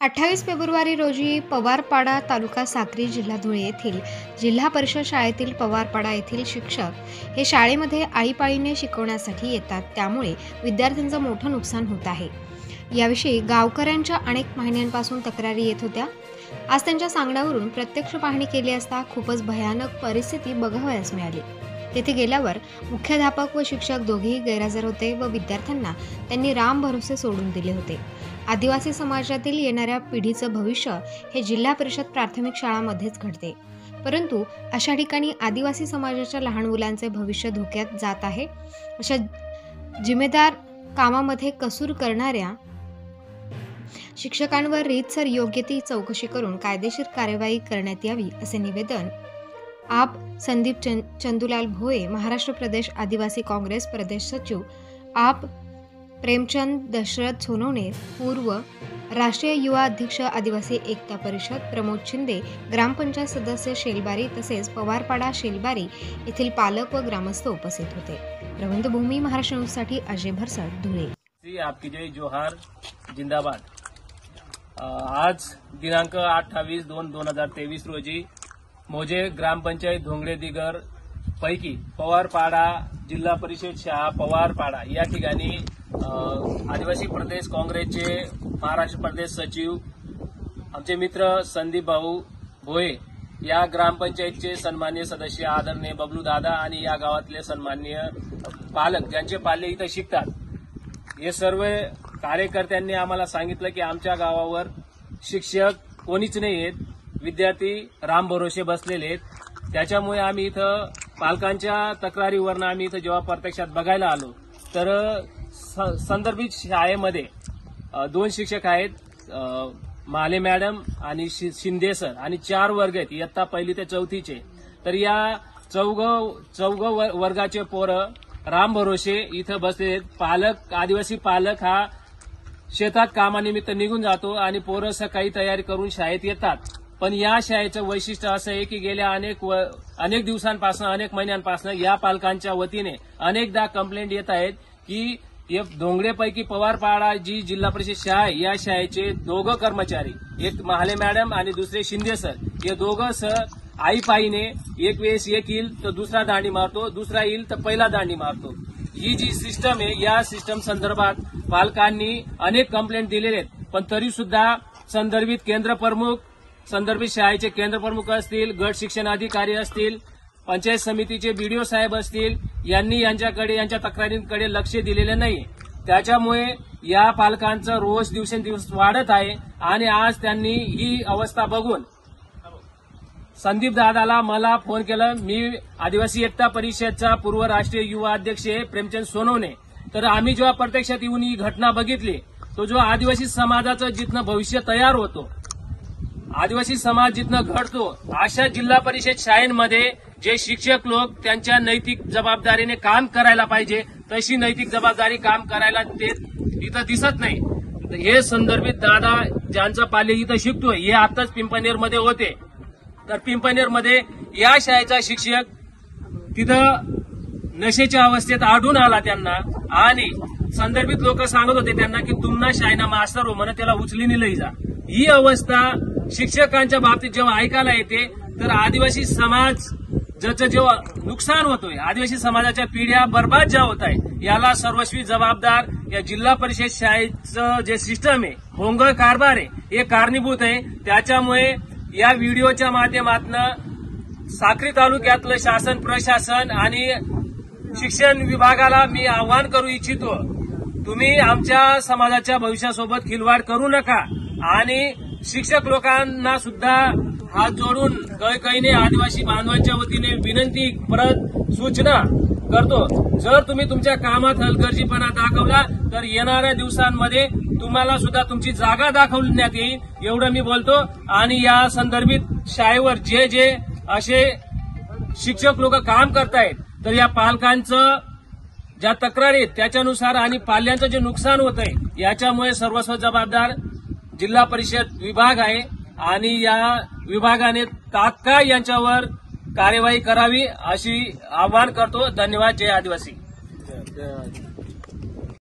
28 February रोजी पवारपाडा तालुका साक्री जिल्हा धुळे येथील जिल्हा परिषद शाळेतील पवारपाडा येथील शिक्षक हे शाळेमध्ये आळीपाळीने शिकवण्यासाठी येतात, त्यामुळे विद्यार्थ्यांचं मोठं नुकसान होत आहे। याविषयी गावकऱ्यांच्या अनेक महिन्यांपासून तक्रारी येत होत्या। आज त्यांच्या सांगण्यावरून प्रत्यक्ष पाहणी केली असता खूपच भयानक परिस्थिती बघावयास मिळाली। तेथे गेल्यावर मुख्याध्यापक व शिक्षक दोघेही गैरहजर होते व विद्यार्थ्यांना त्यांनी राम भरोसे सोडून दिले होते। आदिवासी समाजातील येणाऱ्या पिढीचं भविष्य हे जिल्हा परिषद प्राथमिक शाळांमध्येच घडते, परंतु अशा ठिकाणी आदिवासी समाजाच्या लहान मुलांचे भविष्य धोक्यात जात आहे। अशा जिम्मेदार कामामध्ये कसूर करणाऱ्या शिक्षकांवर रीतसर योग्य ती चौकशी करून कायदेशीर कार्यवाही करण्यात यावी, असे निवेदन आप संदीप चंदूलाल भोये, महाराष्ट्र प्रदेश आदिवासी काँग्रेस प्रदेश सचिव, आप प्रेमचंद दशरथ सोनवणे, पूर्व राष्ट्रीय युवा अध्यक्ष आदिवासी एकता परिषद प्रमोद शिंदे, ग्रामपंचायत सदस्य शेलबारी तसेच पवारपाडा शेलबारी येथील पालक व ग्रामस्थ उपस्थित होते। रविंद्रभूमी महाराष्ट्र न्यूजसाठी अजय भरसट, धुळे। आपकी जय जोहार जिंदाबाद। आज दिनांक 28/2/2023 रोजी मोजे ग्रामपंचायत धोंगडे दिगर पैकी पवारपाडा जिल्हा परिषद शाळा पवारपाडा या ठिकाणी आदिवासी प्रदेश काँग्रेसचे महाराष्ट्र प्रदेश सचिव आमचे मित्र संदीप भाऊ भोये, या ग्रामपंचायतचे सन्माननीय सदस्य आदरणीय बबलू दादा आणि या गावातले सन्माननीय पालक ज्यांचे पाल्य इथं शिकतात, हे सर्व कार्यकर्त्यांनी आम्हाला सांगितलं की आमच्या गावावर शिक्षक कोणीच नाही आहेत, विद्यार्थी राम भरोसे बसलेले आहेत। त्याच्यामुळे आम्ही इथं पालकांच्या तक्रारीवरनं आम्ही इथं जेव्हा प्रत्यक्षात बघायला आलो तर संदर्भित शाळेमध्ये 2 शिक्षक आहेत, माले मॅडम आणि शिंदे सर, आणि 4 वर्ग आहेत इयत्ता 1ली ते 4थीचे। तर या चौघ वर्गाचे पोरं राम भरोसे इथं बसले आहेत। पालक आदिवासी पालक हा शेतात कामानिमित्त निघून जातो आणि पोरं सकाळी तयारी करून शाळेत येतात, पण या शाळेचं वैशिष्ट्य असं आहे की गेल्या अनेक दिवसांपासून अनेक महिन्यांपासून या पालकांच्या वतीने अनेकदा कंप्लेंट येत आहेत की धोंगडेपैकी पवारपाडा जी जिल्हा परिषद शाळा आहे या शाळेचे 2 कर्मचारी, एक महाले मॅडम आणि दुसरे शिंदे सर, हे दोघं सर आईपाईने एक वेळेस एक येईल तर दुसरा दांडी मारतो, दुसरा येईल तर पहिला दांडी मारतो। ही जी सिस्टम आहे या सिस्टम संदर्भात पालकांनी अनेक कंप्लेंट दिलेले आहेत, पण तरी सुद्धा संदर्भित केंद्र प्रमुख, संदर्भित शाळेचे केंद्र प्रमुख असतील, गट शिक्षण अधिकारी असतील, पंचायत समितीचे बीडीओ साहेब असतील, यांनी यांच्या तक्रारींकडे लक्ष दिलेले नाही। त्याच्यामुळे या पालकांचा रोष दिवसेंदिवस वाढत आहे आणि आज त्यांनी ही अवस्था बघून संदीप दादाला मला फोन केला। मी आदिवासी एकता परिषदचा पूर्व राष्ट्रीय युवा अध्यक्ष प्रेमचंद सोनवणे। तर आम्ही जेव्हा प्रत्यक्षात येऊन ही घटना बघितली तो जो आदिवासी समाजाचं जिथनं भविष्य तयार होतो, आदिवासी समाज जिथनं घडतो, अशा जिल्हा परिषद शाळांमध्ये जे शिक्षक लोक त्यांच्या नैतिक जबाबदारीने काम करायला पाहिजे तशी नैतिक जबाबदारी काम करायला ते इथं दिसत नाही। हे संदर्भित दादा ज्यांचा पाल्य इथं शिकतोय हे आताच पिंपनेरमध्ये होते, तर पिंपनेरमध्ये या शाळेचा शिक्षक तिथं नशेच्या अवस्थेत आढळून आला त्यांना, आणि संदर्भित लोक सांगत होते त्यांना की तुम्हाला शाळेना मास्तर हो म्हणून त्याला उचलीने लई जा। ही अवस्था शिक्षकांच्या बाबतीत जेव्हा ऐकायला येते तर आदिवासी समाज ज्याचं जेव्हा नुकसान होतोय, आदिवासी समाजाच्या पिढ्या बर्बाद ज्या होत आहे, याला सर्वस्वी जबाबदार या जिल्हा परिषद शाळेचं जे सिस्टम आहे, भोंगळ कारभार आहे, हे कारणीभूत आहे। त्याच्यामुळे या व्हिडिओच्या माध्यमातून साक्री तालुक्यातलं शासन प्रशासन आणि शिक्षण विभागाला मी आवाहन करू इच्छितो, तुम्ही आमच्या समाजाच्या भविष्यासोबत खिलवाड करू नका, आणि शिक्षक लोकांना सुद्धा हात जोडून कळकळीने आदिवासी बांधवांच्या वतीने विनंती परत सूचना करतो, जर तुम्ही तुमच्या कामात हलगर्जीपणा दाखवला तर येणाऱ्या दिवसांमध्ये तुम्हाला सुद्धा तुमची जागा दाखवण्यात येईल, एवढं मी बोलतो। आणि या संदर्भित शाळेवर जे जे असे शिक्षक लोक काम करतायत तर या पालकांचं ज्या तक्रारी आहेत त्याच्यानुसार आणि पाल्यांचं जे नुकसान होत आहे याच्यामुळे सर्वस्व जबाबदार जिल्हा परिषद विभाग आहे, आणि या विभागाने तात्काळ यांच्यावर कार्यवाही करावी अशी आवाहन करतो। धन्यवाद। जय आदिवासी।